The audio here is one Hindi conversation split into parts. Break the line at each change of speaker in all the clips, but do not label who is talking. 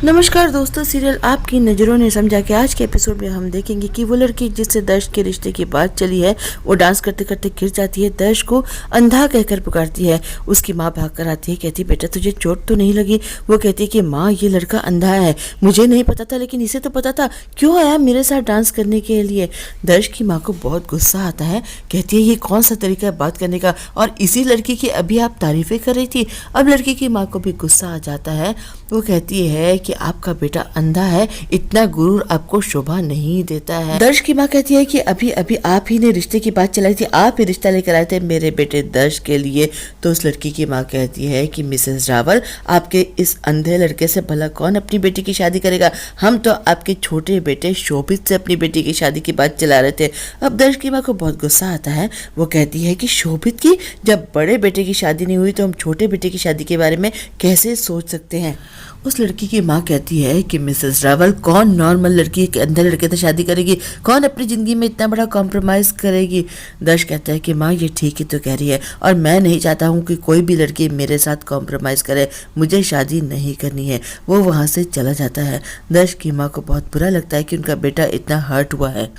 नमस्कार दोस्तों, सीरियल आपकी नज़रों ने समझा के आज के एपिसोड में हम देखेंगे कि वो लड़की जिससे दर्श के रिश्ते की बात चली है वो डांस करते करते गिर जाती है। दर्श को अंधा कहकर पुकारती है। उसकी माँ भागकर आती है, कहती बेटा तुझे चोट तो नहीं लगी? वो कहती है कि माँ ये लड़का अंधा है, मुझे नहीं पता था लेकिन इसे तो पता था, क्यों आया मेरे साथ डांस करने के लिए? दर्श की माँ को बहुत गुस्सा आता है, कहती है ये कौन सा तरीका है बात करने का, और इसी लड़की की अभी आप तारीफें कर रही थी। अब लड़की की माँ को भी गुस्सा आ जाता है। वो कहती है कि आपका बेटा अंधा है, इतना गुरूर आपको शोभा नहीं देता है। दर्श की माँ कहती है कि अभी अभी आप ही ने रिश्ते की बात चलाई थी, आप ही रिश्ता लेकर आए थे मेरे बेटे दर्श के लिए। तो उस लड़की की माँ कहती है कि मिसेस रावल, आपके इस अंधे लड़के से भला कौन अपनी बेटी की शादी करेगा? हम तो आपके छोटे बेटे शोभित से अपनी बेटी की शादी की बात चला रहे थे। अब दर्श की माँ को बहुत गुस्सा आता है। वो कहती है कि शोभित की, जब बड़े बेटे की शादी नहीं हुई तो हम छोटे बेटे की शादी के बारे में कैसे सोच सकते हैं? उस लड़की की माँ कहती है कि मिसेस रावल, कौन नॉर्मल लड़की के अंधे लड़के से शादी करेगी? कौन अपनी जिंदगी में इतना बड़ा कॉम्प्रोमाइज करेगी? दर्श कहता है कि माँ ये ठीक ही तो कह रही है, और मैं नहीं चाहता हूँ कि कोई भी लड़की मेरे साथ कॉम्प्रोमाइज करे, मुझे शादी नहीं करनी है। वो वहाँ से चला जाता है। दर्श की माँ को बहुत बुरा लगता है कि उनका बेटा इतना हर्ट हुआ है।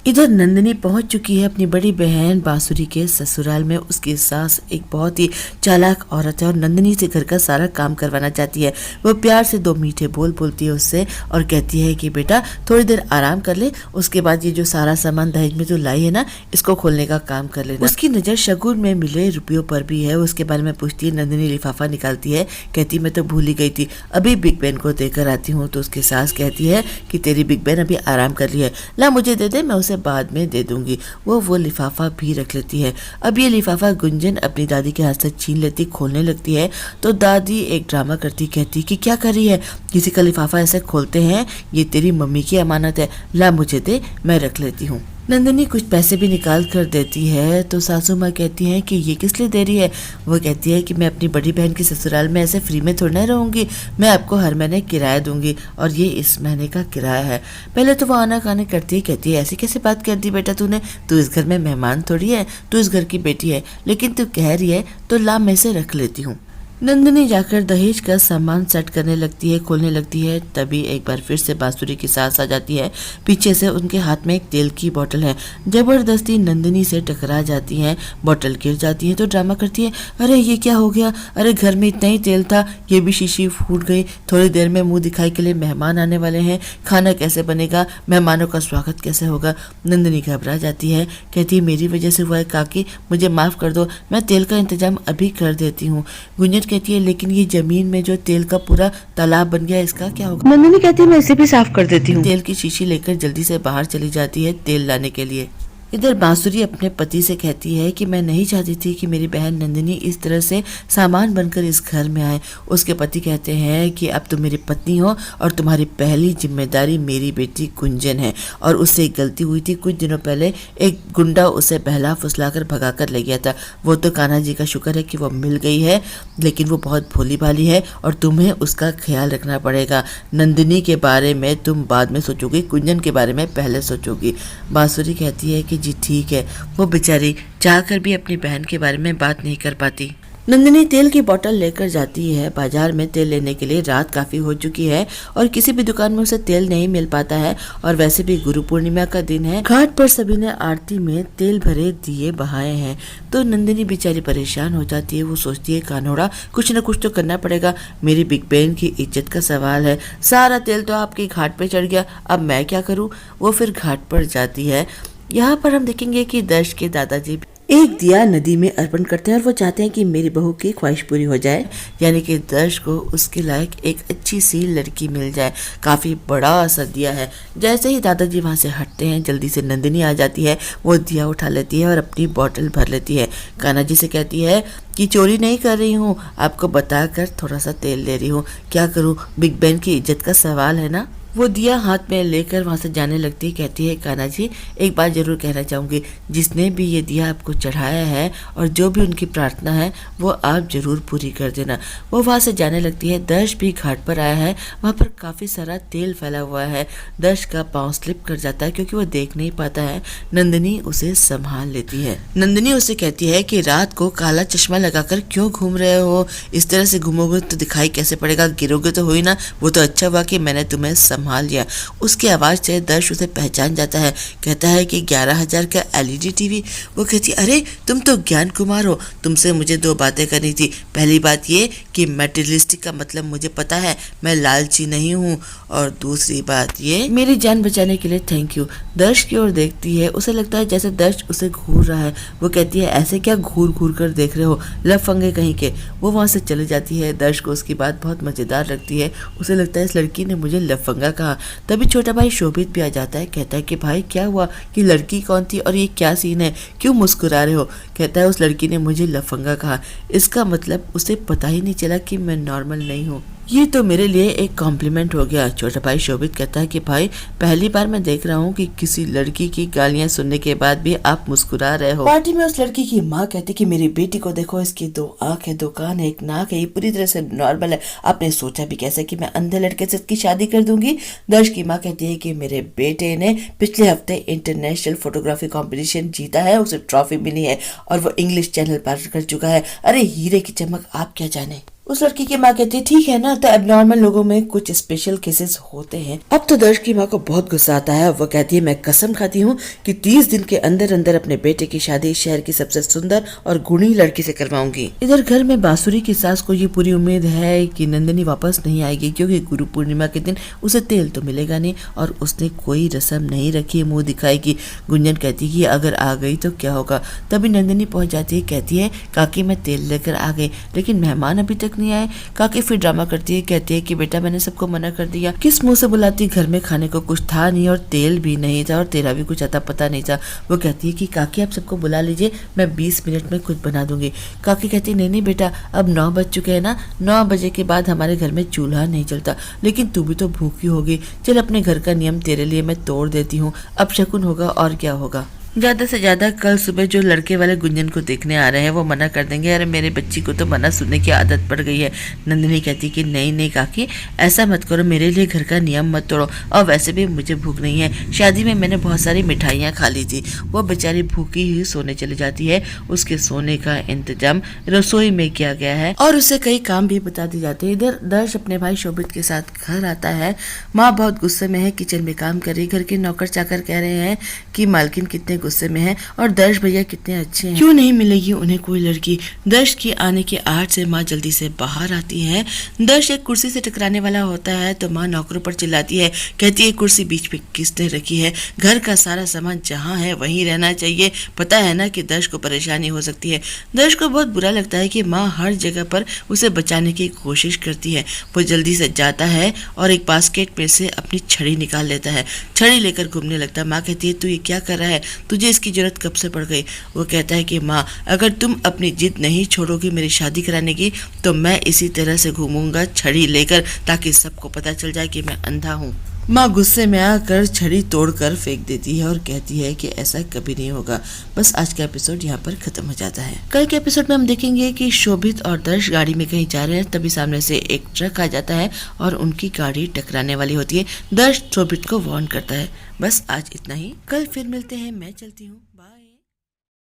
इधर नंदिनी पहुंच चुकी है अपनी बड़ी बहन बांसुरी के ससुराल में। उसकी सास एक बहुत ही चालाक औरत है और नंदिनी से घर का सारा काम करवाना चाहती है। वो प्यार से दो मीठे बोल बोलती है उससे और कहती है कि बेटा थोड़ी देर आराम कर ले, उसके बाद ये जो सारा सामान दहेज में तो लाई है ना, इसको खोलने का काम कर लेना। उसकी नज़र शगुन में मिले रुपयों पर भी है। उसके बारे में पूछती है। नंदिनी लिफाफा निकालती है, कहती मैं तो भूल ही गई थी, अभी बिग बहन को देकर आती हूँ। तो उसकी सास कहती है कि तेरी बिग बहन अभी आराम कर रही है, ला मुझे दे दे, मैं उसे बाद में दे दूंगी। वो लिफाफा भी रख लेती है। अब ये लिफाफा गुंजन अपनी दादी के हाथ से छीन लेती, खोलने लगती है। तो दादी एक ड्रामा करती, कहती कि क्या कर रही है, किसी का लिफाफा ऐसे खोलते हैं? ये तेरी मम्मी की अमानत है, ला मुझे दे, मैं रख लेती हूँ। नंदिनी कुछ पैसे भी निकाल कर देती है। तो सासू माँ कहती हैं कि ये किस लिए दे रही है? वो कहती है कि मैं अपनी बड़ी बहन की ससुराल में ऐसे फ्री में थोड़ा रहूंगी, मैं आपको हर महीने किराया दूंगी और ये इस महीने का किराया है। पहले तो वो आनाकानी करती है, कहती है ऐसी कैसे बात कर दी बेटा तूने, तू इस घर में मेहमान थोड़ी है, तू इस घर की बेटी है, लेकिन तू कह रही है तो ला मैं से रख लेती हूँ। नंदिनी जाकर दहेज का सामान सेट करने लगती है, खोलने लगती है। तभी एक बार फिर से बांसुरी की सास आ जाती है। पीछे से उनके हाथ में एक तेल की बोतल है। जबरदस्ती नंदिनी से टकरा जाती हैं, बोतल गिर जाती है। तो ड्रामा करती है, अरे ये क्या हो गया, अरे घर में इतना ही तेल था, ये भी शीशी फूट गई, थोड़ी देर में मुंह दिखाई के लिए मेहमान आने वाले हैं, खाना कैसे बनेगा, मेहमानों का स्वागत कैसे होगा? नंदिनी घबरा जाती है, कहती है मेरी वजह से हुआ है काकी, मुझे माफ कर दो, मैं तेल का इंतजाम अभी कर देती हूँ। गुंजन कहती है लेकिन ये जमीन में जो तेल का पूरा तालाब बन गया, इसका क्या होगा? नंदिनी कहती है मैं इसे भी साफ कर देती हूँ। तेल की शीशी लेकर जल्दी से बाहर चली जाती है तेल लाने के लिए। इधर बांसुरी अपने पति से कहती है कि मैं नहीं चाहती थी कि मेरी बहन नंदिनी इस तरह से सामान बनकर इस घर में आए। उसके पति कहते हैं कि अब तुम मेरी पत्नी हो और तुम्हारी पहली जिम्मेदारी मेरी बेटी गुंजन है, और उससे एक गलती हुई थी, कुछ दिनों पहले एक गुंडा उसे बहला फुसला कर भगा कर ले गया था। वो तो कान्हा जी का शुक्र है कि वो मिल गई है, लेकिन वो बहुत भोली भाली है और तुम्हें उसका ख्याल रखना पड़ेगा। नंदिनी के बारे में तुम बाद में सोचोगी, गुंजन के बारे में पहले सोचोगी। बांसुरी कहती है कि जी ठीक है। वो बेचारी चाहकर भी अपनी बहन के बारे में बात नहीं कर पाती। नंदिनी तेल की बोतल लेकर जाती है बाजार में तेल लेने के लिए। रात काफ़ी हो चुकी है और किसी भी दुकान में उसे तेल नहीं मिल पाता है, और वैसे भी गुरु पूर्णिमा का दिन है। घाट पर सभी ने आरती में तेल भरे दिए बहाए हैं। तो नंदिनी बेचारी परेशान हो जाती है। वो सोचती है कान्होड़ा कुछ न कुछ तो करना पड़ेगा, मेरी बिग बहन की इज्जत का सवाल है, सारा तेल तो आपके घाट पे चढ़ गया, अब मैं क्या करूँ? वो फिर घाट पर जाती है। यहाँ पर हम देखेंगे कि दर्श के दादाजी एक दिया नदी में अर्पण करते हैं और वो चाहते हैं कि मेरी बहू की ख्वाहिश पूरी हो जाए, यानी कि दर्श को उसके लायक एक अच्छी सी लड़की मिल जाए। काफ़ी बड़ा सा दिया है। जैसे ही दादाजी वहाँ से हटते हैं, जल्दी से नंदिनी आ जाती है। वो दिया उठा लेती है और अपनी बोतल भर लेती है। कान्हा जी से कहती है कि चोरी नहीं कर रही हूँ, आपको बताकर थोड़ा सा तेल ले रही हूँ, क्या करूँ, बिग बहन की इज्जत का सवाल है ना। वो दिया हाथ में लेकर वहाँ से जाने लगती, कहती है कान्हा जी एक बात जरूर कहना चाहूँगी, जिसने भी ये दिया आपको चढ़ाया है और जो भी उनकी प्रार्थना है वो आप जरूर पूरी कर देना। वो वहाँ से जाने लगती है। दर्श भी घाट पर आया है, वहाँ पर काफ़ी सारा तेल फैला हुआ है। दर्श का पाँव स्लिप कर जाता है क्योंकि वो देख नहीं पाता है। नंदिनी उसे संभाल लेती है। नंदिनी उसे कहती है कि रात को काला चश्मा लगाकर क्यों घूम रहे हो, इस तरह से घूमोगे तो दिखाई कैसे पड़ेगा, गिरोगे तो हुई ना, वो तो अच्छा हुआ कि मैंने तुम्हें संभाल लिया। उसकी आवाज़ से दर्श उसे पहचान जाता है। कहता है कि 11,000 का LED टीवी। वो कहती अरे तुम तो ज्ञान कुमार हो, तुमसे मुझे 2 बातें करनी थी। पहली बात ये कि मटेरियलिस्टिक का मतलब मुझे पता है, मैं लालची नहीं हूँ, और दूसरी बात ये मेरी जान बचाने के लिए थैंक यू। दर्श की ओर देखती है, उसे लगता है जैसे दर्श उसे घूर रहा है। वो कहती है ऐसे क्या घूर घूर कर देख रहे हो, लफंगे कहीं के। वो वहाँ से चली जाती है। दर्श को उसकी बात बहुत मजेदार लगती है। उसे लगता है इस लड़की ने मुझे लफंगा कहा। तभी छोटा भाई शोभित भी आ जाता है। कहता है कि भाई क्या हुआ, कि लड़की कौन थी और ये क्या सीन है, क्यों मुस्कुरा रहे हो। कहता है उस लड़की ने मुझे लफंगा कहा, इसका मतलब उसे पता ही नहीं चला कि मैं नॉर्मल नहीं हूँ। ये तो मेरे लिए एक कॉम्प्लीमेंट हो गया। छोटा भाई शोभित कहता है कि भाई पहली बार मैं देख रहा हूँ कि किसी लड़की की गालियां सुनने के बाद भी आप मुस्कुरा रहे हो। पार्टी में उस लड़की की माँ कहती कि मेरी बेटी को देखो, इसकी 2 आँख है, 2 कान है, 1 नाक है, ये पूरी तरह से नॉर्मल है। आपने सोचा भी कैसे कि मैं अंधे लड़के से इसकी शादी कर दूंगी। दर्श की माँ कहती है कि मेरे बेटे ने पिछले हफ्ते इंटरनेशनल फोटोग्राफी कॉम्पिटिशन जीता है, उसे ट्रॉफी मिली है और वो इंग्लिश चैनल पार कर चुका है। अरे हीरे की चमक आप क्या जाने। उस लड़की की माँ कहती है ठीक है ना, तो एबनॉर्मल लोगों में कुछ स्पेशल केसेस होते हैं। अब तो दर्श की माँ को बहुत गुस्सा आता है। वो कहती है मैं कसम खाती हूँ कि 30 दिन के अंदर अंदर अपने बेटे की शादी शहर की सबसे सुंदर और गुणी लड़की से करवाऊंगी। इधर घर में बांसुरी की सास को ये पूरी उम्मीद है कि नंदिनी वापस नहीं आएगी, क्योंकि गुरु पूर्णिमा के दिन उसे तेल तो मिलेगा नहीं और उसने कोई रस्म नहीं रखी, मुंह दिखाएगी। गुंजन कहती है कि अगर आ गई तो क्या होगा। तभी नंदिनी पहुंच जाती है, कहती है काकी मैं तेल लेकर आ गई, लेकिन मेहमान अभी तक नहीं आए। काकी फिर ड्रामा करती है, कहती है कि बेटा मैंने सबको मना कर दिया। किस मुंह से बुलाती, घर में खाने को कुछ था नहीं और तेल भी नहीं था और तेरा भी कुछ आता पता नहीं था। वो कहती है कि काकी आप सबको बुला लीजिए, मैं 20 मिनट में कुछ बना दूंगी। काकी कहती नहीं नहीं बेटा, अब 9 बज चुके हैं ना, 9 बजे के बाद हमारे घर में चूल्हा नहीं चलता, लेकिन तू भी तो भूखी होगी, चल अपने घर का नियम तेरे लिए मैं तोड़ देती हूँ, अब शकुन होगा और क्या होगा। ज्यादा से ज्यादा कल सुबह जो लड़के वाले गुंजन को देखने आ रहे हैं वो मना कर देंगे। अरे मेरे बच्ची को तो मना सुनने की आदत पड़ गई है। नंदिनी कहती कि नहीं नहीं काकी ऐसा मत करो, मेरे लिए घर का नियम मत तोड़ो, और वैसे भी मुझे भूख नहीं है, शादी में मैंने बहुत सारी मिठाइयाँ खा ली थी। वो बेचारी भूखी ही सोने चली जाती है। उसके सोने का इंतजाम रसोई में किया गया है और उसे कई काम भी बता दिए जाते हैं। इधर दर्श अपने भाई शोभित के साथ घर आता है। माँ बहुत गुस्से में है, किचन में काम कर रही। घर के नौकर चाकर कह रहे हैं कि मालकिन कितने गुस्से में है और दर्श भैया कितने अच्छे हैं, क्यों नहीं मिलेगी उन्हें कोई लड़की। दर्श की आने के आहट से माँ जल्दी से बाहर आती है। दर्श एक कुर्सी से टकराने वाला होता है तो माँ नौकरों पर चिल्लाती है, कहती है कुर्सी बीच में किसने रखी है, घर का सारा सामान जहाँ है वहीं रहना चाहिए, पता है ना कि दर्श को परेशानी हो सकती है। दर्श को बहुत बुरा लगता है कि माँ हर जगह पर उसे बचाने की कोशिश करती है। वो जल्दी से जाता है और एक बास्केट में से अपनी छड़ी निकाल लेता है, छड़ी लेकर घूमने लगता है। माँ कहती है तू ये क्या कर रहा है, तुझे इसकी जरूरत कब से पड़ गई। वो कहता है कि माँ अगर तुम अपनी जिद नहीं छोड़ोगी मेरी शादी कराने की तो मैं इसी तरह से घूमूंगा छड़ी लेकर, ताकि सबको पता चल जाए कि मैं अंधा हूँ। माँ गुस्से में आकर छड़ी तोड़कर फेंक देती है और कहती है कि ऐसा कभी नहीं होगा। बस आज का एपिसोड यहाँ पर खत्म हो जाता है। कल के एपिसोड में हम देखेंगे कि शोभित और दर्श गाड़ी में कहीं जा रहे हैं, तभी सामने से एक ट्रक आ जाता है और उनकी गाड़ी टकराने वाली होती है। दर्श शोभित को वार्न करता है। बस आज इतना ही, कल फिर मिलते हैं, मैं चलती हूँ।